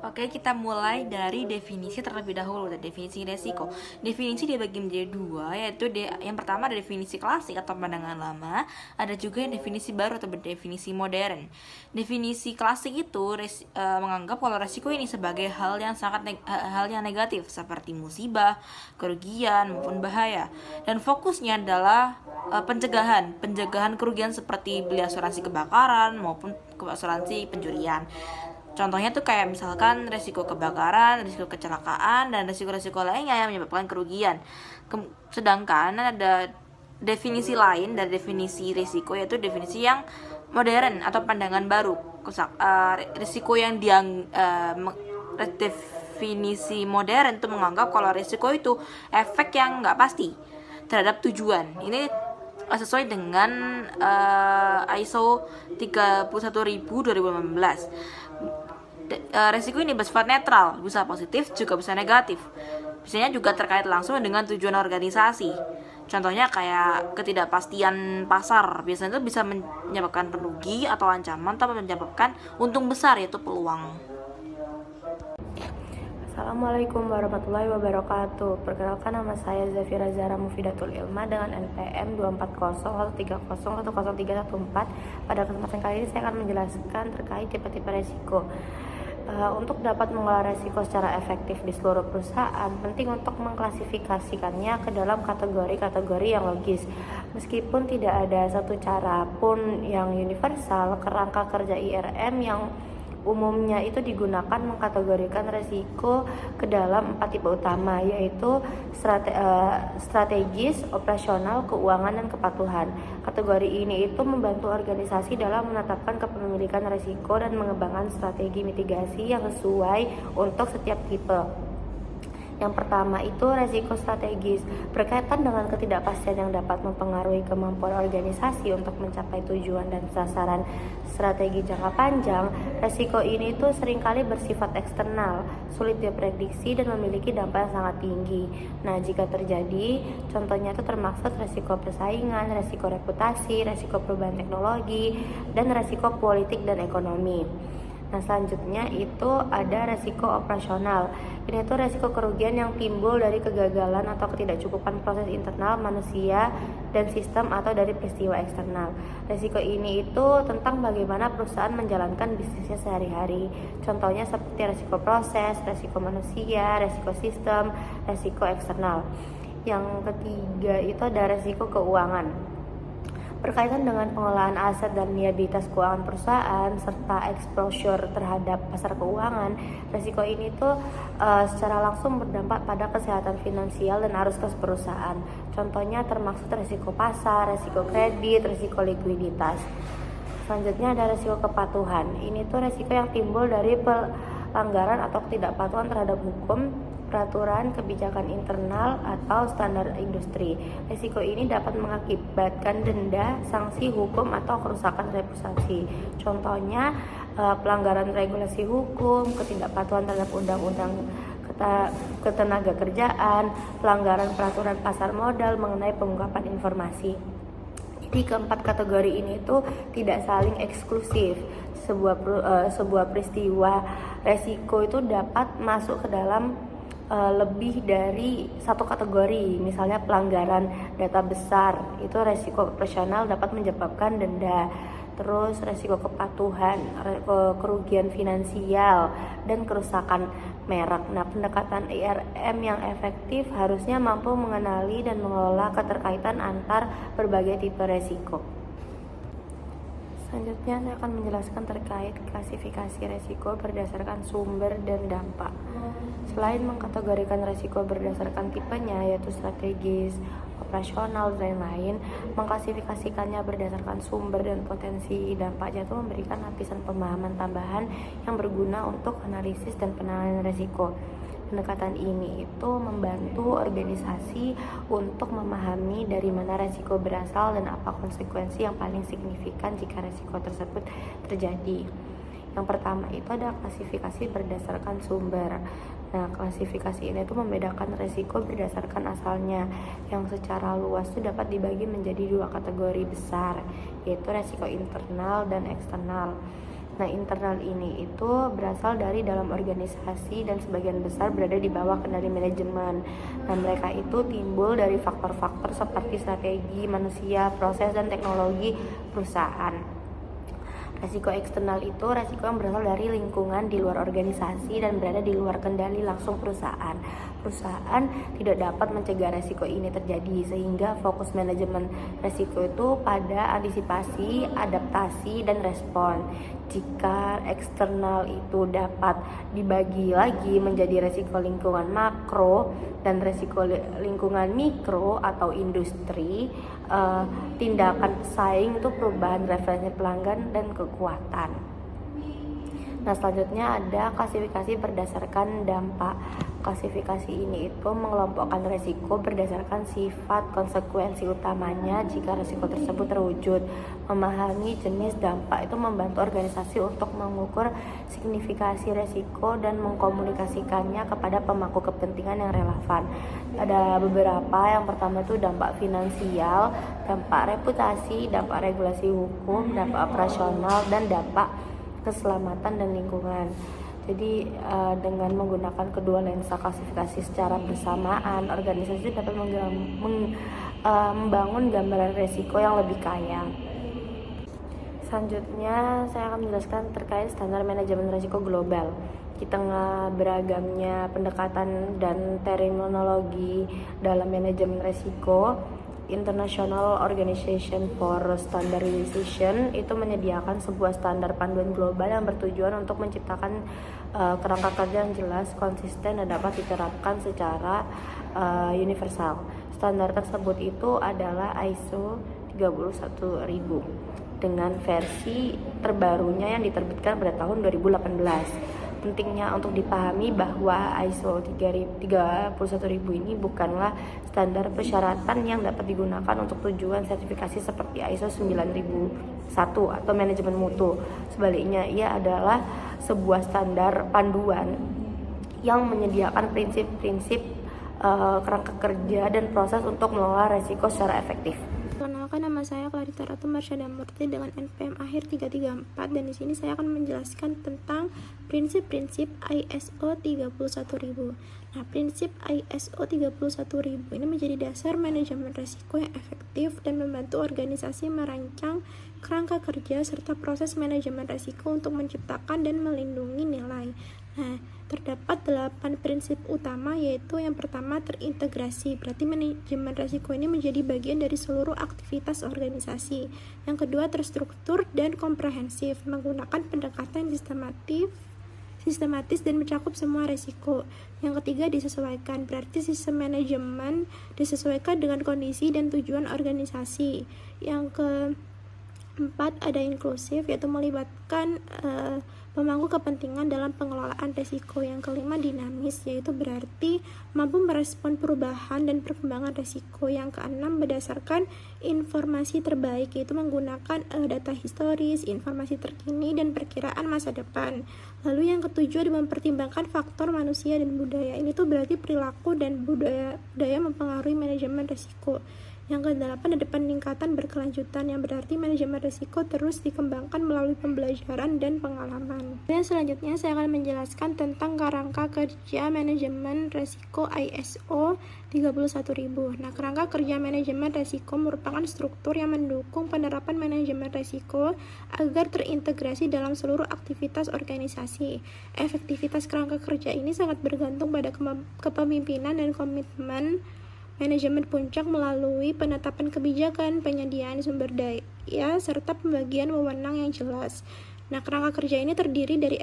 Oke, kita mulai dari definisi terlebih dahulu. Definisi resiko. Definisi dibagi menjadi dua, yaitu yang pertama ada definisi klasik atau pandangan lama, ada juga yang definisi baru atau definisi modern. Definisi klasik itu menganggap kalau resiko ini sebagai hal yang negatif seperti musibah, kerugian maupun bahaya. Dan fokusnya adalah pencegahan kerugian seperti beli asuransi kebakaran maupun asuransi pencurian. Contohnya tuh kayak misalkan resiko kebakaran, resiko kecelakaan, dan resiko-resiko lainnya yang menyebabkan kerugian. Sedangkan ada definisi lain dari definisi risiko, yaitu definisi yang modern atau pandangan baru. Risiko yang definisi modern itu menganggap kalau risiko itu efek yang nggak pasti terhadap tujuan. Ini sesuai dengan ISO 31000/2015. Resiko ini bersifat netral, bisa positif juga bisa negatif. Biasanya juga terkait langsung dengan tujuan organisasi. Contohnya kayak ketidakpastian pasar, biasanya itu bisa menyebabkan rugi atau ancaman, atau menyebabkan untung besar, yaitu peluang. Assalamualaikum warahmatullahi wabarakatuh. Perkenalkan, nama saya Zafira Zahra Mufidatul Ilma dengan NPM 24010301014. Pada kesempatan kali ini saya akan menjelaskan terkait tipe-tipe resiko. Untuk dapat mengelola resiko secara efektif di seluruh perusahaan, penting untuk mengklasifikasikannya ke dalam kategori-kategori yang logis. Meskipun tidak ada satu cara pun yang universal, kerangka kerja IRM yang umumnya itu digunakan mengkategorikan resiko ke dalam 4 tipe utama, yaitu strategis, operasional, keuangan, dan kepatuhan. Kategori ini itu membantu organisasi dalam menetapkan kepemilikan resiko dan mengembangkan strategi mitigasi yang sesuai untuk setiap tipe. Yang pertama itu resiko strategis, berkaitan dengan ketidakpastian yang dapat mempengaruhi kemampuan organisasi untuk mencapai tujuan dan sasaran strategi jangka panjang. Resiko ini itu seringkali bersifat eksternal, sulit diprediksi dan memiliki dampak yang sangat tinggi. Nah, jika terjadi, contohnya itu termaksud resiko persaingan, resiko reputasi, resiko perubahan teknologi, dan resiko politik dan ekonomi. Nah, selanjutnya itu ada resiko operasional. Ini tuh resiko kerugian yang timbul dari kegagalan atau ketidakcukupan proses internal manusia dan sistem atau dari peristiwa eksternal. Resiko ini itu tentang bagaimana perusahaan menjalankan bisnisnya sehari-hari. Contohnya seperti resiko proses, resiko manusia, resiko sistem, resiko eksternal. Yang ketiga itu ada resiko keuangan, berkaitan dengan pengelolaan aset dan liabilitas keuangan perusahaan serta exposure terhadap pasar keuangan. Risiko ini tuh secara langsung berdampak pada kesehatan finansial dan arus kas perusahaan. Contohnya termaksud risiko pasar, risiko kredit, risiko likuiditas. Selanjutnya ada risiko kepatuhan. Ini tuh risiko yang timbul dari pelanggaran atau ketidakpatuhan terhadap hukum, peraturan, kebijakan internal, atau standar industri. Risiko ini dapat mengakibatkan denda, sanksi hukum, atau kerusakan reputasi. Contohnya pelanggaran regulasi hukum, ketidakpatuhan terhadap undang-undang ketenaga kerjaan, pelanggaran peraturan pasar modal mengenai pengungkapan informasi. Jadi keempat kategori ini tuh tidak saling eksklusif. Sebuah peristiwa resiko itu dapat masuk ke dalam lebih dari satu kategori. Misalnya pelanggaran data besar, itu resiko operasional dapat menyebabkan denda. Terus resiko kepatuhan, kerugian finansial, dan kerusakan merek. Nah, pendekatan IRM yang efektif harusnya mampu mengenali dan mengelola keterkaitan antar berbagai tipe resiko. Selanjutnya saya akan menjelaskan terkait klasifikasi resiko berdasarkan sumber dan dampak. Selain mengkategorikan resiko berdasarkan tipenya, yaitu strategis, operasional, dan lain-lain, mengklasifikasikannya berdasarkan sumber dan potensi dampaknya itu memberikan lapisan pemahaman tambahan yang berguna untuk analisis dan penanganan resiko. Pendekatan ini itu membantu organisasi untuk memahami dari mana resiko berasal dan apa konsekuensi yang paling signifikan jika resiko tersebut terjadi. Yang pertama itu ada klasifikasi berdasarkan sumber. Nah, klasifikasi ini tuh membedakan resiko berdasarkan asalnya, yang secara luas tuh dapat dibagi menjadi dua kategori besar, yaitu resiko internal dan eksternal. Nah, internal ini itu berasal dari dalam organisasi dan sebagian besar berada di bawah kendali manajemen. Nah, mereka itu timbul dari faktor-faktor seperti strategi manusia, proses, dan teknologi perusahaan. Resiko eksternal itu resiko yang berasal dari lingkungan di luar organisasi dan berada di luar kendali langsung perusahaan. Perusahaan tidak dapat mencegah resiko ini terjadi, sehingga fokus manajemen resiko itu pada antisipasi, adaptasi, dan respon. Jika eksternal itu dapat dibagi lagi menjadi resiko lingkungan makro dan resiko lingkungan mikro atau industri, tindakan pesaing itu perubahan referensi pelanggan dan kekuatan. Nah, selanjutnya ada klasifikasi berdasarkan dampak. Klasifikasi ini itu mengelompokkan resiko berdasarkan sifat konsekuensi utamanya jika resiko tersebut terwujud. Memahami jenis dampak itu membantu organisasi untuk mengukur signifikasi resiko dan mengkomunikasikannya kepada pemangku kepentingan yang relevan. Ada beberapa, yang pertama itu dampak finansial, dampak reputasi, dampak regulasi hukum, dampak operasional, dan dampak keselamatan dan lingkungan. Jadi dengan menggunakan kedua lensa klasifikasi secara bersamaan, organisasi dapat membangun gambaran resiko yang lebih kaya. Selanjutnya saya akan menjelaskan terkait standar manajemen risiko global. Di tengah beragamnya pendekatan dan terminologi dalam manajemen risiko, International Organization for Standardization itu menyediakan sebuah standar panduan global yang bertujuan untuk menciptakan kerangka kerja yang jelas, konsisten, dan dapat diterapkan secara universal. Standar tersebut itu adalah ISO 31000 dengan versi terbarunya yang diterbitkan pada tahun 2018. Pentingnya untuk dipahami bahwa ISO 31000 ini bukanlah standar persyaratan yang dapat digunakan untuk tujuan sertifikasi seperti ISO 9001 atau manajemen mutu. Sebaliknya, ia adalah sebuah standar panduan yang menyediakan prinsip-prinsip kerangka kerja dan proses untuk mengelola resiko secara efektif. Perkenalkan, nama saya Clarita Ratu Marsyada Murti dengan NPM akhir 334, dan di sini saya akan menjelaskan tentang prinsip-prinsip ISO 31000. Nah, prinsip ISO 31000 ini menjadi dasar manajemen risiko yang efektif dan membantu organisasi merancang kerangka kerja serta proses manajemen risiko untuk menciptakan dan melindungi nilai. Nah, terdapat 8 prinsip utama, yaitu yang pertama terintegrasi, berarti manajemen risiko ini menjadi bagian dari seluruh aktivitas organisasi. Yang kedua terstruktur dan komprehensif, menggunakan pendekatan sistematis dan mencakup semua risiko. Yang ketiga disesuaikan, berarti sistem manajemen disesuaikan dengan kondisi dan tujuan organisasi. Yang keempat ada inklusif, yaitu melibatkan pemangku kepentingan dalam pengelolaan risiko. Yang kelima dinamis, yaitu berarti mampu merespon perubahan dan perkembangan risiko. Yang keenam berdasarkan informasi terbaik, yaitu menggunakan data historis, informasi terkini, dan perkiraan masa depan. Lalu yang ketujuh mempertimbangkan faktor manusia dan budaya. Ini tuh berarti perilaku dan budaya mempengaruhi manajemen risiko. Yang kedelapan ada peningkatan berkelanjutan, yang berarti manajemen risiko terus dikembangkan melalui pembelajaran dan pengalaman. Dan selanjutnya saya akan menjelaskan tentang kerangka kerja manajemen risiko ISO 31000. Nah, kerangka kerja manajemen risiko merupakan struktur yang mendukung penerapan manajemen risiko agar terintegrasi dalam seluruh aktivitas organisasi. Efektivitas kerangka kerja ini sangat bergantung pada kepemimpinan dan komitmen manajemen puncak melalui penetapan kebijakan, penyediaan sumber daya, serta pembagian wewenang yang jelas. Nah, kerangka kerja ini terdiri dari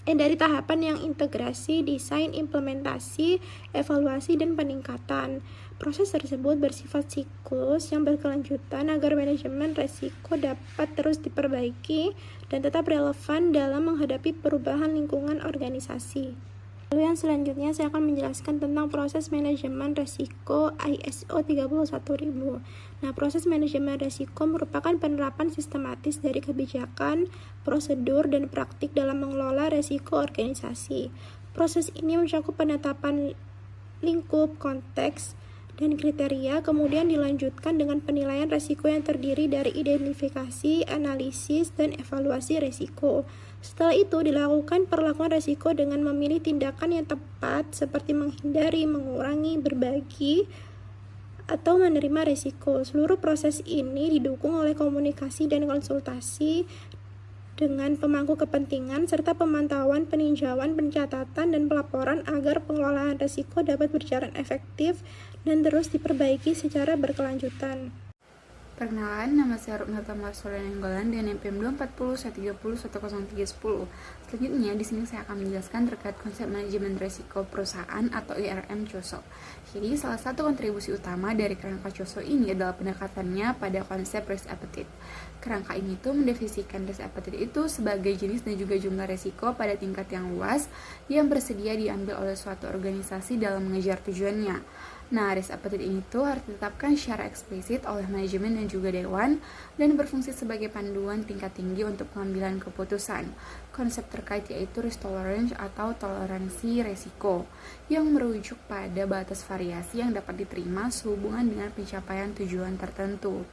dari tahapan yang integrasi, desain, implementasi, evaluasi, dan peningkatan. Proses tersebut bersifat siklus yang berkelanjutan agar manajemen risiko dapat terus diperbaiki dan tetap relevan dalam menghadapi perubahan lingkungan organisasi. Lalu yang selanjutnya saya akan menjelaskan tentang proses manajemen risiko ISO 31000. Nah, proses manajemen risiko merupakan penerapan sistematis dari kebijakan, prosedur, dan praktik dalam mengelola risiko organisasi. Proses ini mencakup penetapan lingkup, konteks, dan kriteria, kemudian dilanjutkan dengan penilaian resiko yang terdiri dari identifikasi, analisis, dan evaluasi resiko. Setelah itu dilakukan perlakuan resiko dengan memilih tindakan yang tepat seperti menghindari, mengurangi, berbagi, atau menerima resiko. Seluruh proses ini didukung oleh komunikasi dan konsultasi dengan pemangku kepentingan serta pemantauan, peninjauan, pencatatan, dan pelaporan agar pengelolaan risiko dapat berjalan efektif dan terus diperbaiki secara berkelanjutan. Perkenalan, nama saya Ruknata Marsola Nenggolan dengan NPM 240 130 10310. Selanjutnya, di sini saya akan menjelaskan terkait konsep manajemen risiko perusahaan atau IRM COSO. Jadi, salah satu kontribusi utama dari kerangka COSO ini adalah pendekatannya pada konsep risk appetite. Kerangka ini tuh mendefinisikan risk appetite itu sebagai jenis dan juga jumlah risiko pada tingkat yang luas yang bersedia diambil oleh suatu organisasi dalam mengejar tujuannya. Nah, risk appetite ini tuh harus ditetapkan secara eksplisit oleh manajemen dan juga dewan dan berfungsi sebagai panduan tingkat tinggi untuk pengambilan keputusan. Konsep terkait yaitu risk tolerance atau toleransi resiko yang merujuk pada batas variasi yang dapat diterima sehubungan dengan pencapaian tujuan tertentu.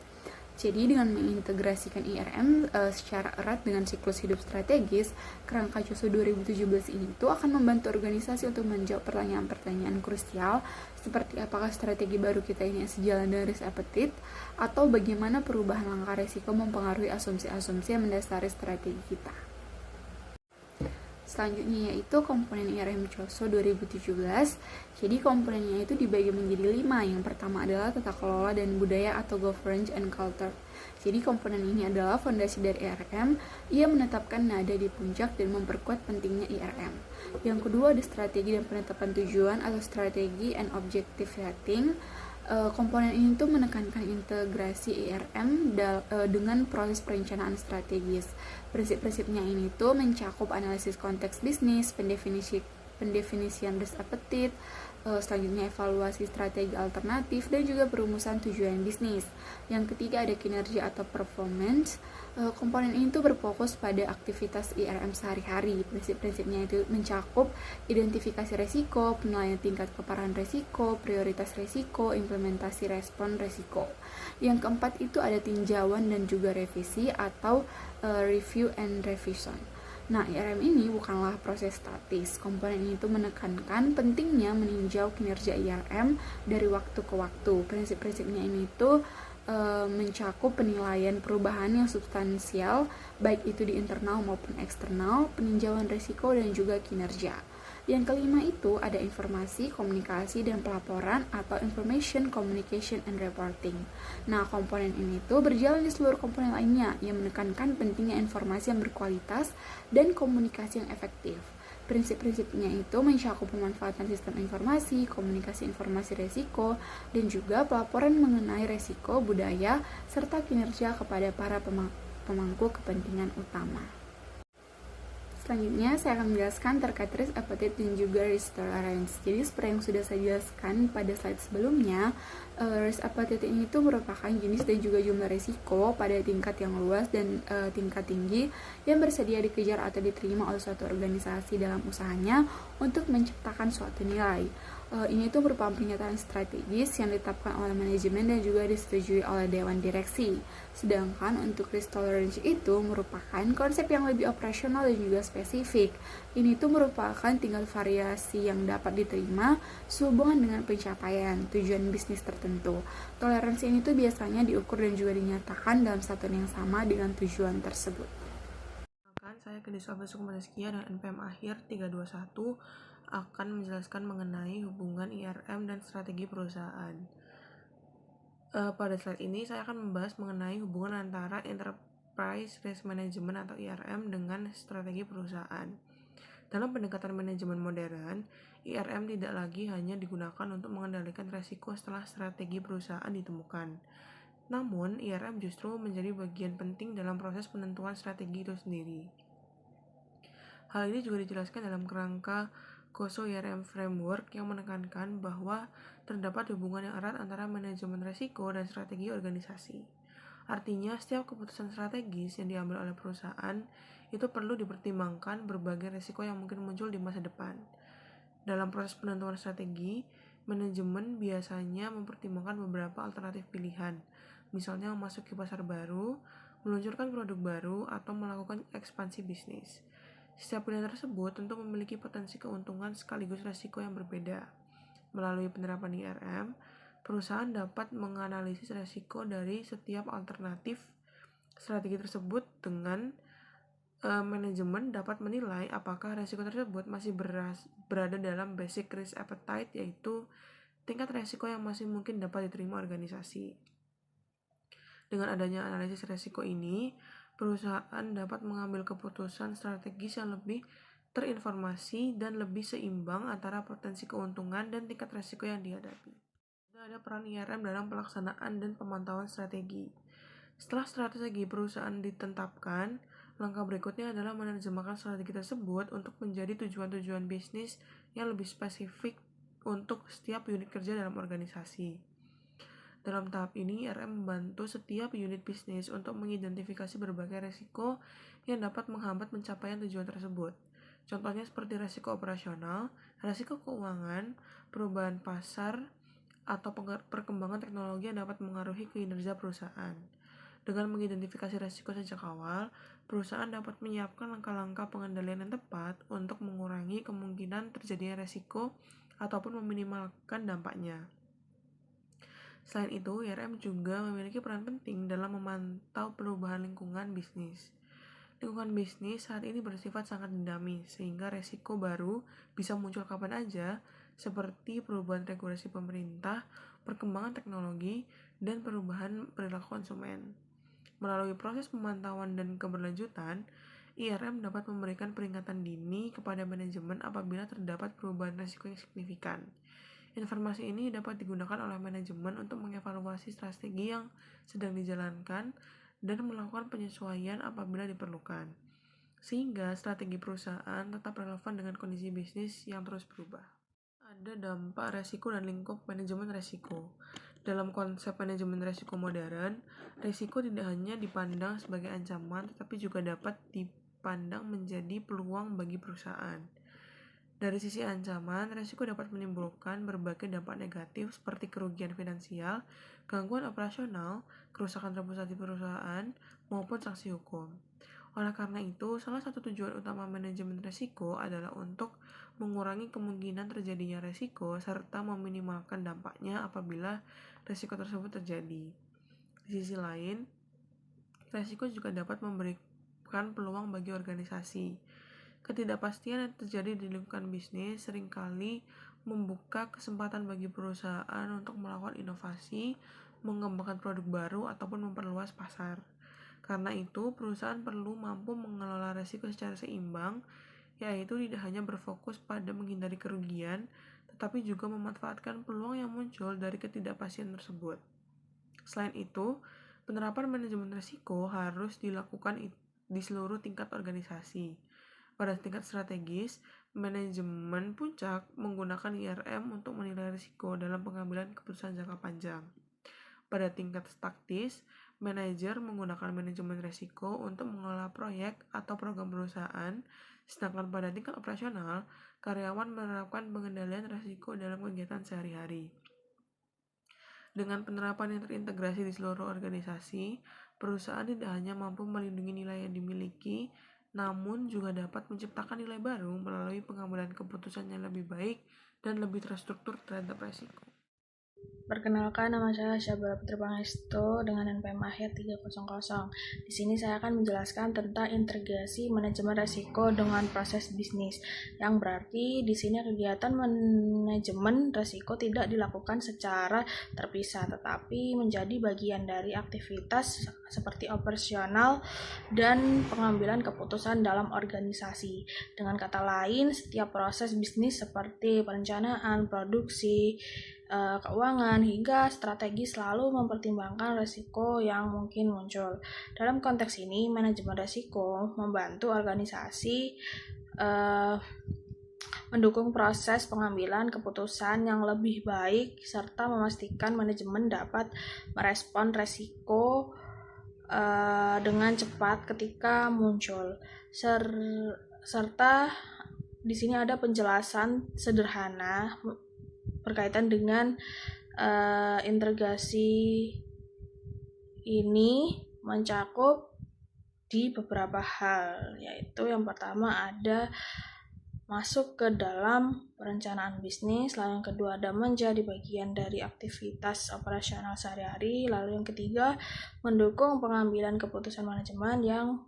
Jadi dengan mengintegrasikan IRM secara erat dengan siklus hidup strategis, kerangka COSO 2017 ini tuh akan membantu organisasi untuk menjawab pertanyaan-pertanyaan krusial seperti apakah strategi baru kita ini sejalan dengan risk appetite atau bagaimana perubahan langkah risiko mempengaruhi asumsi-asumsi yang mendasari strategi kita. Selanjutnya yaitu komponen IRM COSO 2017. Jadi komponennya itu dibagi menjadi 5. Yang pertama adalah tata kelola dan budaya atau governance and culture. Jadi komponen ini adalah fondasi dari IRM. Ia menetapkan nada di puncak dan memperkuat pentingnya IRM. Yang kedua ada strategi dan penetapan tujuan atau strategi and objective setting. Komponen ini tuh menekankan integrasi IRM dengan proses perencanaan strategis. Prinsip-prinsipnya ini tuh mencakup analisis konteks bisnis, pendefinisian risk appetite, selanjutnya evaluasi strategi alternatif, dan juga perumusan tujuan bisnis. Yang ketiga ada kinerja atau performance. Komponen ini tuh berfokus pada aktivitas IRM sehari-hari. Prinsip-prinsipnya itu mencakup identifikasi resiko, penilaian tingkat keparahan resiko, prioritas resiko, implementasi respon resiko. Yang keempat itu ada tinjauan dan juga revisi atau review and revision. Nah, IRM ini bukanlah proses statis. Komponen ini tuh menekankan pentingnya meninjau kinerja IRM dari waktu ke waktu. Prinsip-prinsipnya ini tuh mencakup penilaian perubahan yang substansial, baik itu di internal maupun eksternal, peninjauan risiko, dan juga kinerja. Yang kelima itu ada informasi, komunikasi, dan pelaporan atau information, communication, and reporting. Nah, komponen ini tuh berjalan di seluruh komponen lainnya yang menekankan pentingnya informasi yang berkualitas dan komunikasi yang efektif. Prinsip-prinsipnya itu mencakup pemanfaatan sistem informasi, komunikasi informasi resiko, dan juga pelaporan mengenai resiko, budaya, serta kinerja kepada para pemangku kepentingan utama. Selanjutnya, saya akan menjelaskan terkait risk appetite dan juga risk tolerance. Jadi, seperti yang sudah saya jelaskan pada slide sebelumnya, risk appetite ini itu merupakan jenis dan juga jumlah risiko pada tingkat yang luas dan tingkat tinggi yang bersedia dikejar atau diterima oleh suatu organisasi dalam usahanya untuk menciptakan suatu nilai. Ini tuh merupakan pernyataan strategis yang ditetapkan oleh manajemen dan juga disetujui oleh dewan direksi. Sedangkan untuk risk tolerance itu merupakan konsep yang lebih operasional dan juga spesifik. Ini tuh merupakan tingkat variasi yang dapat diterima sehubungan dengan pencapaian tujuan bisnis tertentu. Toleransi ini tuh biasanya diukur dan juga dinyatakan dalam satuan yang sama dengan tujuan tersebut. Saya Kedis Abasuk Maneskia dan NPM akhir 321 akan menjelaskan mengenai hubungan IRM dan strategi perusahaan. Pada slide ini saya akan membahas mengenai hubungan antara Enterprise Risk Management atau IRM dengan strategi perusahaan. Dalam pendekatan manajemen modern, IRM tidak lagi hanya digunakan untuk mengendalikan resiko setelah strategi perusahaan ditemukan. Namun, IRM justru menjadi bagian penting dalam proses penentuan strategi itu sendiri. Hal ini juga dijelaskan dalam kerangka COSO IRM Framework yang menekankan bahwa terdapat hubungan yang erat antara manajemen risiko dan strategi organisasi. Artinya, setiap keputusan strategis yang diambil oleh perusahaan itu perlu dipertimbangkan berbagai risiko yang mungkin muncul di masa depan. Dalam proses penentuan strategi, Manajemen biasanya mempertimbangkan beberapa alternatif pilihan, misalnya memasuki pasar baru, meluncurkan produk baru, atau melakukan ekspansi bisnis. Setiap pilihan tersebut tentu memiliki potensi keuntungan sekaligus resiko yang berbeda. Melalui penerapan IRM, perusahaan dapat menganalisis resiko dari setiap alternatif strategi tersebut dengan manajemen dapat menilai apakah resiko tersebut masih berada dalam basic risk appetite, yaitu tingkat resiko yang masih mungkin dapat diterima organisasi. Dengan adanya analisis resiko ini, perusahaan dapat mengambil keputusan strategis yang lebih terinformasi dan lebih seimbang antara potensi keuntungan dan tingkat resiko yang dihadapi. Ada peran IRM dalam pelaksanaan dan pemantauan strategi. Setelah strategi perusahaan ditetapkan, langkah berikutnya adalah menerjemahkan strategi tersebut untuk menjadi tujuan-tujuan bisnis yang lebih spesifik untuk setiap unit kerja dalam organisasi. Dalam tahap ini, IRM membantu setiap unit bisnis untuk mengidentifikasi berbagai resiko yang dapat menghambat pencapaian tujuan tersebut. Contohnya seperti resiko operasional, resiko keuangan, perubahan pasar, atau perkembangan teknologi yang dapat mengaruhi kinerja perusahaan. Dengan mengidentifikasi resiko sejak awal, perusahaan dapat menyiapkan langkah-langkah pengendalian yang tepat untuk mengurangi kemungkinan terjadinya resiko ataupun meminimalkan dampaknya. Selain itu, IRM juga memiliki peran penting dalam memantau perubahan lingkungan bisnis. Lingkungan bisnis saat ini bersifat sangat dinamis, sehingga resiko baru bisa muncul kapan aja, seperti perubahan regulasi pemerintah, perkembangan teknologi, dan perubahan perilaku konsumen. Melalui proses pemantauan dan keberlanjutan, IRM dapat memberikan peringatan dini kepada manajemen apabila terdapat perubahan risiko yang signifikan. Informasi ini dapat digunakan oleh manajemen untuk mengevaluasi strategi yang sedang dijalankan dan melakukan penyesuaian apabila diperlukan, sehingga strategi perusahaan tetap relevan dengan kondisi bisnis yang terus berubah. Ada dampak resiko dan lingkup manajemen resiko. Dalam konsep manajemen resiko modern, risiko tidak hanya dipandang sebagai ancaman, tetapi juga dapat dipandang menjadi peluang bagi perusahaan. Dari sisi ancaman, risiko dapat menimbulkan berbagai dampak negatif seperti kerugian finansial, gangguan operasional, kerusakan reputasi perusahaan, maupun sanksi hukum. Oleh karena itu, salah satu tujuan utama manajemen risiko adalah untuk mengurangi kemungkinan terjadinya risiko serta meminimalkan dampaknya apabila risiko tersebut terjadi. Di sisi lain, risiko juga dapat memberikan peluang bagi organisasi. Ketidakpastian yang terjadi di lingkungan bisnis seringkali membuka kesempatan bagi perusahaan untuk melakukan inovasi, mengembangkan produk baru, ataupun memperluas pasar. Karena itu, perusahaan perlu mampu mengelola risiko secara seimbang, yaitu tidak hanya berfokus pada menghindari kerugian, tetapi juga memanfaatkan peluang yang muncul dari ketidakpastian tersebut. Selain itu, penerapan manajemen risiko harus dilakukan di seluruh tingkat organisasi. Pada tingkat strategis, manajemen puncak menggunakan IRM untuk menilai risiko dalam pengambilan keputusan jangka panjang. Pada tingkat taktis, manajer menggunakan manajemen risiko untuk mengelola proyek atau program perusahaan, sedangkan pada tingkat operasional, karyawan menerapkan pengendalian risiko dalam kegiatan sehari-hari. Dengan penerapan yang terintegrasi di seluruh organisasi, perusahaan tidak hanya mampu melindungi nilai yang dimiliki, namun juga dapat menciptakan nilai baru melalui pengambilan keputusan yang lebih baik dan lebih terstruktur terhadap risiko. Perkenalkan, nama saya Syabala Putri Pangestu dengan NPM akhir 300. Di sini saya akan menjelaskan tentang integrasi manajemen risiko dengan proses bisnis, yang berarti di sini kegiatan manajemen risiko tidak dilakukan secara terpisah, tetapi menjadi bagian dari aktivitas seperti operasional dan pengambilan keputusan dalam organisasi. Dengan kata lain, setiap proses bisnis seperti perencanaan, produksi, keuangan hingga strategi selalu mempertimbangkan risiko yang mungkin muncul. Dalam konteks ini, manajemen risiko membantu organisasi mendukung proses pengambilan keputusan yang lebih baik serta memastikan manajemen dapat merespon risiko dengan cepat ketika muncul. Serta di sini ada penjelasan sederhana berkaitan dengan integrasi ini mencakup di beberapa hal, yaitu yang pertama ada masuk ke dalam perencanaan bisnis, lalu yang kedua ada menjadi bagian dari aktivitas operasional sehari-hari, lalu yang ketiga mendukung pengambilan keputusan manajemen, yang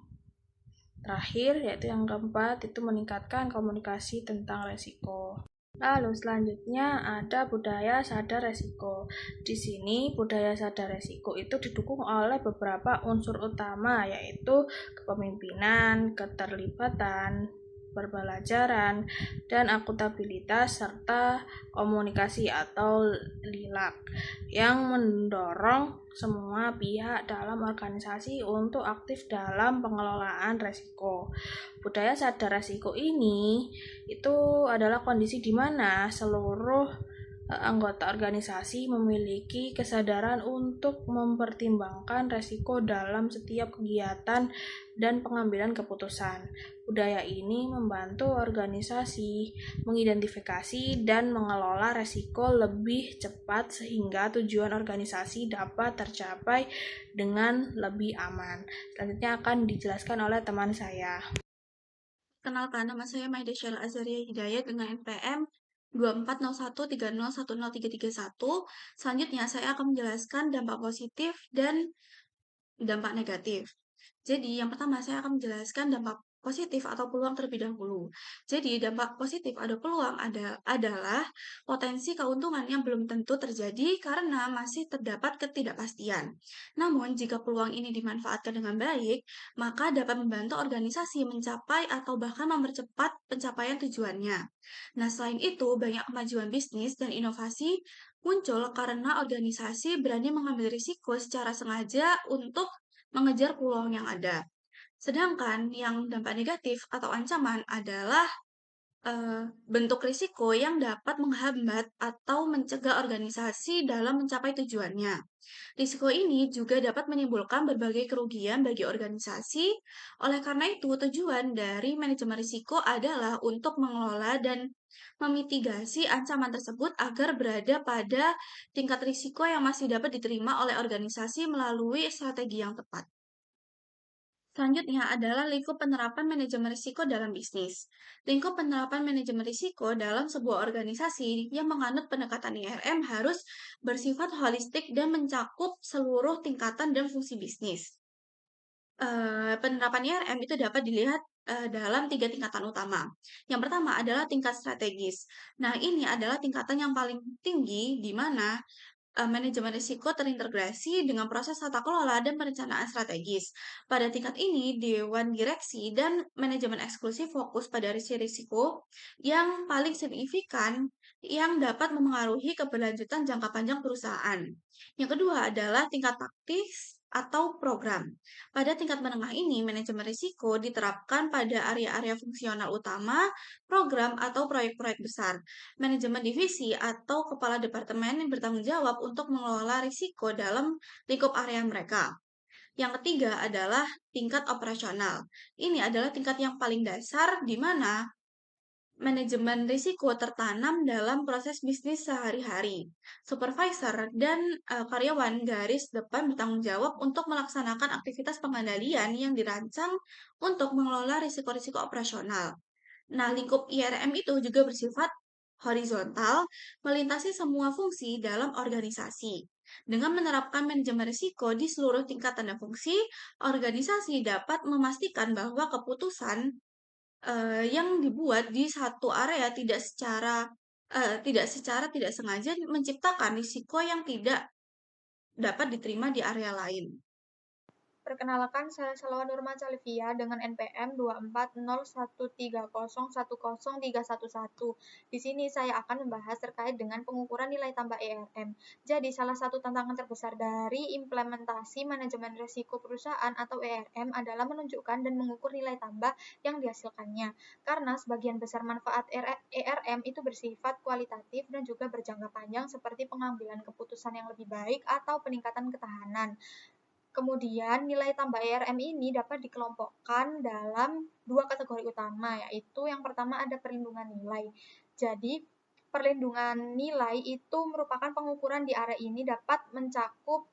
terakhir yaitu yang keempat itu meningkatkan komunikasi tentang resiko. Lalu selanjutnya ada budaya sadar resiko. Di sini budaya sadar resiko itu didukung oleh beberapa unsur utama, yaitu kepemimpinan, keterlibatan, pembelajaran, dan akuntabilitas, serta komunikasi atau LILAK, yang mendorong semua pihak dalam organisasi untuk aktif dalam pengelolaan resiko. Budaya sadar resiko ini itu adalah kondisi di mana seluruh anggota organisasi memiliki kesadaran untuk mempertimbangkan resiko dalam setiap kegiatan dan pengambilan keputusan. Budaya ini membantu organisasi mengidentifikasi dan mengelola resiko lebih cepat sehingga tujuan organisasi dapat tercapai dengan lebih aman. Selanjutnya akan dijelaskan oleh teman saya. Kenalkan, nama saya Maida Syara Azaria Hidayat dengan NPM 240130103331. Selanjutnya saya akan menjelaskan dampak positif dan dampak negatif. Jadi yang pertama saya akan menjelaskan dampak positif atau peluang terlebih dahulu. Jadi dampak positif atau peluang adalah potensi keuntungan yang belum tentu terjadi karena masih terdapat ketidakpastian. Namun jika peluang ini dimanfaatkan dengan baik, maka dapat membantu organisasi mencapai atau bahkan mempercepat pencapaian tujuannya. Nah, selain itu banyak kemajuan bisnis dan inovasi muncul karena organisasi berani mengambil risiko secara sengaja untuk mengejar peluang yang ada. Sedangkan yang dampak negatif atau ancaman adalah bentuk risiko yang dapat menghambat atau mencegah organisasi dalam mencapai tujuannya. Risiko ini juga dapat menimbulkan berbagai kerugian bagi organisasi. Oleh karena itu, tujuan dari manajemen risiko adalah untuk mengelola dan memitigasi ancaman tersebut agar berada pada tingkat risiko yang masih dapat diterima oleh organisasi melalui strategi yang tepat. Selanjutnya adalah lingkup penerapan manajemen risiko dalam bisnis. Lingkup penerapan manajemen risiko dalam sebuah organisasi yang menganut pendekatan IRM harus bersifat holistik dan mencakup seluruh tingkatan dan fungsi bisnis. Penerapan IRM itu dapat dilihat dalam 3 tingkatan utama. Yang pertama adalah tingkat strategis. Nah, ini adalah tingkatan yang paling tinggi di mana manajemen risiko terintegrasi dengan proses tata kelola dan perencanaan strategis. Pada tingkat ini, Dewan Direksi dan manajemen eksklusif fokus pada risiko yang paling signifikan yang dapat memengaruhi keberlanjutan jangka panjang perusahaan. Yang kedua adalah tingkat taktis atau program. Pada tingkat menengah ini, manajemen risiko diterapkan pada area-area fungsional utama, program atau proyek-proyek besar. Manajemen divisi atau kepala departemen yang bertanggung jawab untuk mengelola risiko dalam lingkup area mereka. Yang ketiga adalah tingkat operasional. Ini adalah tingkat yang paling dasar di mana manajemen risiko tertanam dalam proses bisnis sehari-hari. Supervisor dan karyawan garis depan bertanggung jawab untuk melaksanakan aktivitas pengendalian yang dirancang untuk mengelola risiko-risiko operasional. Nah, lingkup IRM itu juga bersifat horizontal, melintasi semua fungsi dalam organisasi. Dengan menerapkan manajemen risiko di seluruh tingkatan dan fungsi, organisasi dapat memastikan bahwa keputusan yang dibuat di satu area tidak secara tidak sengaja menciptakan risiko yang tidak dapat diterima di area lain. Perkenalkan, saya Salwa Nurma Calivia dengan NPM 240130101311. Di sini saya akan membahas terkait dengan pengukuran nilai tambah ERM. Jadi, salah satu tantangan terbesar dari implementasi manajemen risiko perusahaan atau ERM adalah menunjukkan dan mengukur nilai tambah yang dihasilkannya. Karena sebagian besar manfaat ERM itu bersifat kualitatif dan juga berjangka panjang seperti pengambilan keputusan yang lebih baik atau peningkatan ketahanan. Kemudian, nilai tambah ERM ini dapat dikelompokkan dalam 2 kategori utama, yaitu yang pertama ada perlindungan nilai. Jadi, perlindungan nilai itu merupakan pengukuran di area ini dapat mencakup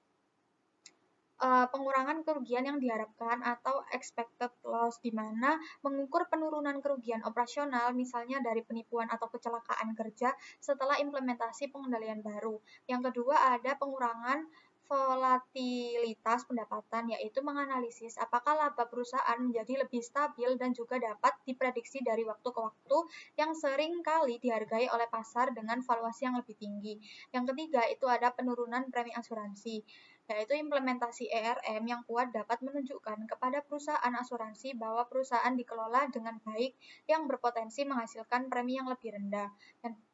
pengurangan kerugian yang diharapkan atau expected loss, di mana mengukur penurunan kerugian operasional misalnya dari penipuan atau kecelakaan kerja setelah implementasi pengendalian baru. Yang kedua ada pengurangan volatilitas pendapatan, yaitu menganalisis apakah laba perusahaan menjadi lebih stabil dan juga dapat diprediksi dari waktu ke waktu yang sering kali dihargai oleh pasar dengan valuasi yang lebih tinggi. Yang ketiga itu ada penurunan premi asuransi, yaitu implementasi ERM yang kuat dapat menunjukkan kepada perusahaan asuransi bahwa perusahaan dikelola dengan baik yang berpotensi menghasilkan premi yang lebih rendah.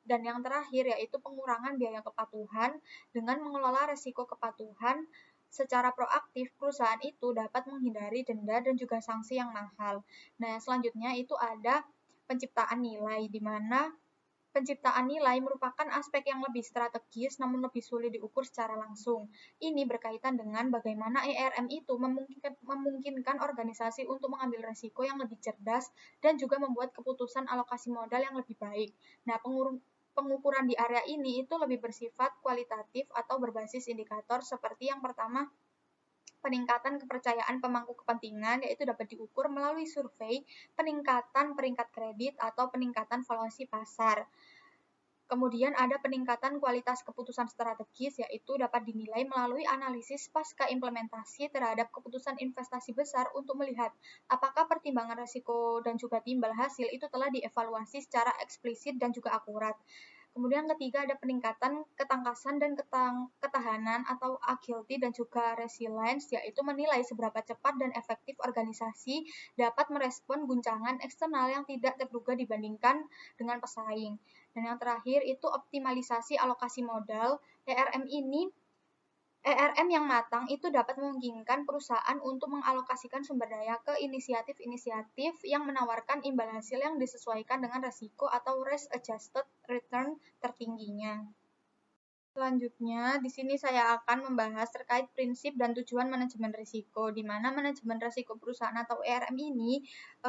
Dan yang terakhir yaitu pengurangan biaya kepatuhan. Dengan mengelola risiko kepatuhan secara proaktif, perusahaan itu dapat menghindari denda dan juga sanksi yang mahal. Nah, selanjutnya itu ada penciptaan nilai, di mana penciptaan nilai merupakan aspek yang lebih strategis namun lebih sulit diukur secara langsung. Ini berkaitan dengan bagaimana ERM itu memungkinkan organisasi untuk mengambil risiko yang lebih cerdas dan juga membuat keputusan alokasi modal yang lebih baik. Nah, pengukuran di area ini itu lebih bersifat kualitatif atau berbasis indikator seperti yang pertama, peningkatan kepercayaan pemangku kepentingan, yaitu dapat diukur melalui survei, peningkatan peringkat kredit, atau peningkatan valuasi pasar. Kemudian ada peningkatan kualitas keputusan strategis, yaitu dapat dinilai melalui analisis pasca implementasi terhadap keputusan investasi besar untuk melihat apakah pertimbangan risiko dan juga timbal hasil itu telah dievaluasi secara eksplisit dan juga akurat. Kemudian ketiga ada peningkatan ketangkasan dan ketahanan atau agility dan juga resilience, yaitu menilai seberapa cepat dan efektif organisasi dapat merespon guncangan eksternal yang tidak terduga dibandingkan dengan pesaing. Dan yang terakhir itu optimalisasi alokasi modal. ERM yang matang itu dapat memungkinkan perusahaan untuk mengalokasikan sumber daya ke inisiatif-inisiatif yang menawarkan imbal hasil yang disesuaikan dengan risiko atau risk-adjusted return tertingginya. Selanjutnya, di sini saya akan membahas terkait prinsip dan tujuan manajemen risiko, di mana manajemen risiko perusahaan atau ERM ini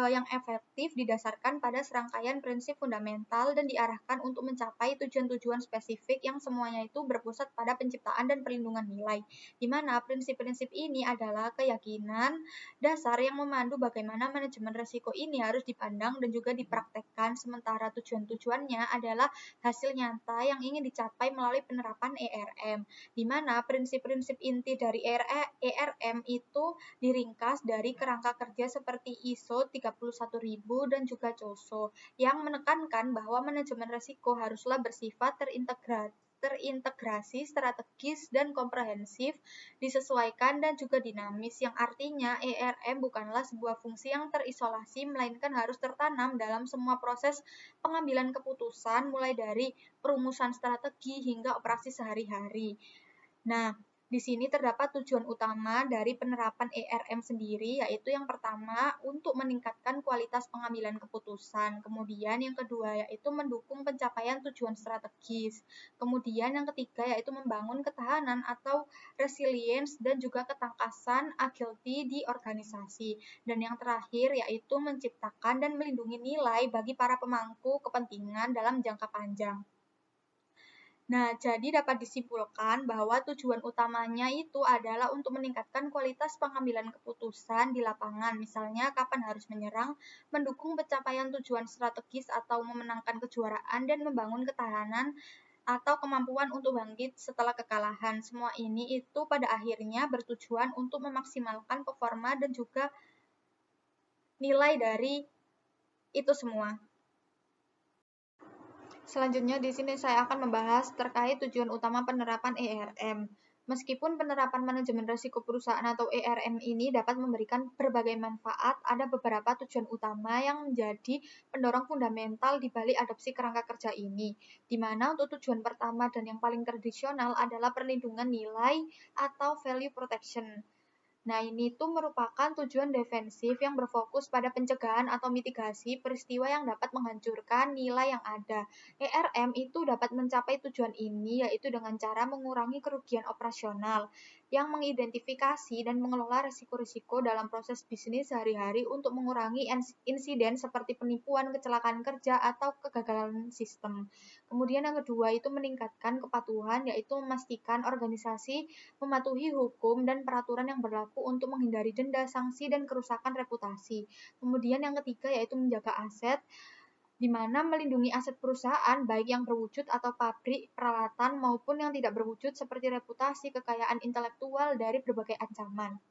yang efektif didasarkan pada serangkaian prinsip fundamental dan diarahkan untuk mencapai tujuan-tujuan spesifik yang semuanya itu berpusat pada penciptaan dan perlindungan nilai, di mana prinsip-prinsip ini adalah keyakinan dasar yang memandu bagaimana manajemen risiko ini harus dipandang dan juga dipraktekkan, sementara tujuan-tujuannya adalah hasil nyata yang ingin dicapai melalui penerapan ERM, di mana prinsip-prinsip inti dari ERM itu diringkas dari kerangka kerja seperti ISO 31000 dan juga COSO, yang menekankan bahwa manajemen risiko haruslah bersifat terintegrasi, strategis, dan komprehensif, disesuaikan dan juga dinamis, yang artinya ERM bukanlah sebuah fungsi yang terisolasi, melainkan harus tertanam dalam semua proses pengambilan keputusan, mulai dari perumusan strategi hingga operasi sehari-hari. Nah, di sini terdapat tujuan utama dari penerapan ERM sendiri, yaitu yang pertama untuk meningkatkan kualitas pengambilan keputusan, kemudian yang kedua yaitu mendukung pencapaian tujuan strategis, kemudian yang ketiga yaitu membangun ketahanan atau resilience dan juga ketangkasan agility di organisasi, dan yang terakhir yaitu menciptakan dan melindungi nilai bagi para pemangku kepentingan dalam jangka panjang. Nah, jadi dapat disimpulkan bahwa tujuan utamanya itu adalah untuk meningkatkan kualitas pengambilan keputusan di lapangan, misalnya kapan harus menyerang, mendukung pencapaian tujuan strategis atau memenangkan kejuaraan, dan membangun ketahanan atau kemampuan untuk bangkit setelah kekalahan. Semua ini itu pada akhirnya bertujuan untuk memaksimalkan performa dan juga nilai dari itu semua. Selanjutnya di sini saya akan membahas terkait tujuan utama penerapan ERM. Meskipun penerapan manajemen risiko perusahaan atau ERM ini dapat memberikan berbagai manfaat, ada beberapa tujuan utama yang menjadi pendorong fundamental di balik adopsi kerangka kerja ini, di mana untuk tujuan pertama dan yang paling tradisional adalah perlindungan nilai atau value protection. Nah, ini tuh merupakan tujuan defensif yang berfokus pada pencegahan atau mitigasi peristiwa yang dapat menghancurkan nilai yang ada. ERM itu dapat mencapai tujuan ini yaitu dengan cara mengurangi kerugian operasional, yang mengidentifikasi dan mengelola risiko-risiko dalam proses bisnis sehari-hari untuk mengurangi insiden seperti penipuan, kecelakaan kerja, atau kegagalan sistem. Kemudian yang kedua itu meningkatkan kepatuhan, yaitu memastikan organisasi mematuhi hukum dan peraturan yang berlaku untuk menghindari denda, sanksi, dan kerusakan reputasi. Kemudian yang ketiga yaitu menjaga aset, di mana melindungi aset perusahaan baik yang berwujud atau pabrik, peralatan maupun yang tidak berwujud seperti reputasi, kekayaan intelektual dari berbagai ancaman.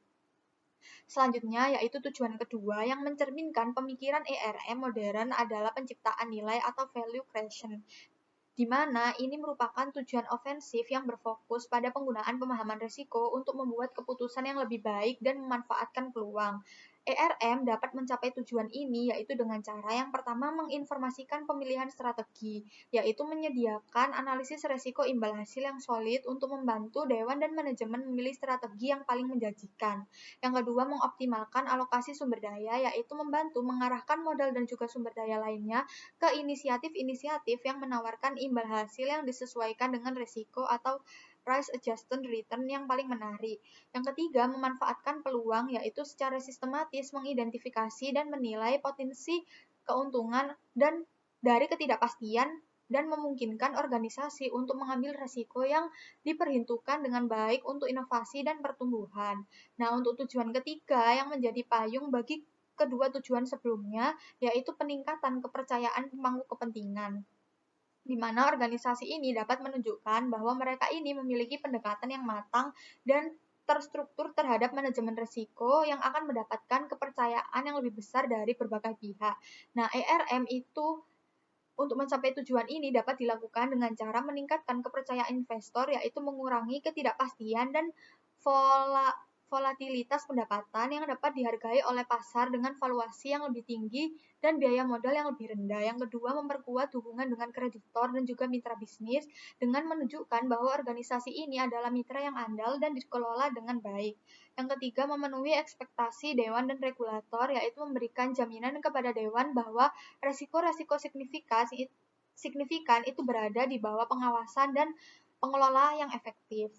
Selanjutnya yaitu tujuan kedua yang mencerminkan pemikiran ERM modern adalah penciptaan nilai atau value creation, di mana ini merupakan tujuan ofensif yang berfokus pada penggunaan pemahaman risiko untuk membuat keputusan yang lebih baik dan memanfaatkan peluang. ERM dapat mencapai tujuan ini yaitu dengan cara yang pertama menginformasikan pemilihan strategi, yaitu menyediakan analisis risiko imbal hasil yang solid untuk membantu dewan dan manajemen memilih strategi yang paling menjanjikan. Yang kedua, mengoptimalkan alokasi sumber daya, yaitu membantu mengarahkan modal dan juga sumber daya lainnya ke inisiatif-inisiatif yang menawarkan imbal hasil yang disesuaikan dengan risiko atau price adjusted return yang paling menarik. Yang ketiga, memanfaatkan peluang, yaitu secara sistematis mengidentifikasi dan menilai potensi keuntungan dan dari ketidakpastian dan memungkinkan organisasi untuk mengambil risiko yang diperhitungkan dengan baik untuk inovasi dan pertumbuhan. Nah, untuk tujuan ketiga yang menjadi payung bagi kedua tujuan sebelumnya, yaitu peningkatan kepercayaan pemangku kepentingan, di mana organisasi ini dapat menunjukkan bahwa mereka ini memiliki pendekatan yang matang dan terstruktur terhadap manajemen risiko yang akan mendapatkan kepercayaan yang lebih besar dari berbagai pihak. Nah, ERM itu untuk mencapai tujuan ini dapat dilakukan dengan cara meningkatkan kepercayaan investor, yaitu mengurangi ketidakpastian dan volatilitas pendapatan yang dapat dihargai oleh pasar dengan valuasi yang lebih tinggi dan biaya modal yang lebih rendah. Yang kedua, memperkuat hubungan dengan kreditor dan juga mitra bisnis dengan menunjukkan bahwa organisasi ini adalah mitra yang andal dan dikelola dengan baik. Yang ketiga, memenuhi ekspektasi dewan dan regulator, yaitu memberikan jaminan kepada dewan bahwa resiko-resiko signifikan itu berada di bawah pengawasan dan pengelola yang efektif.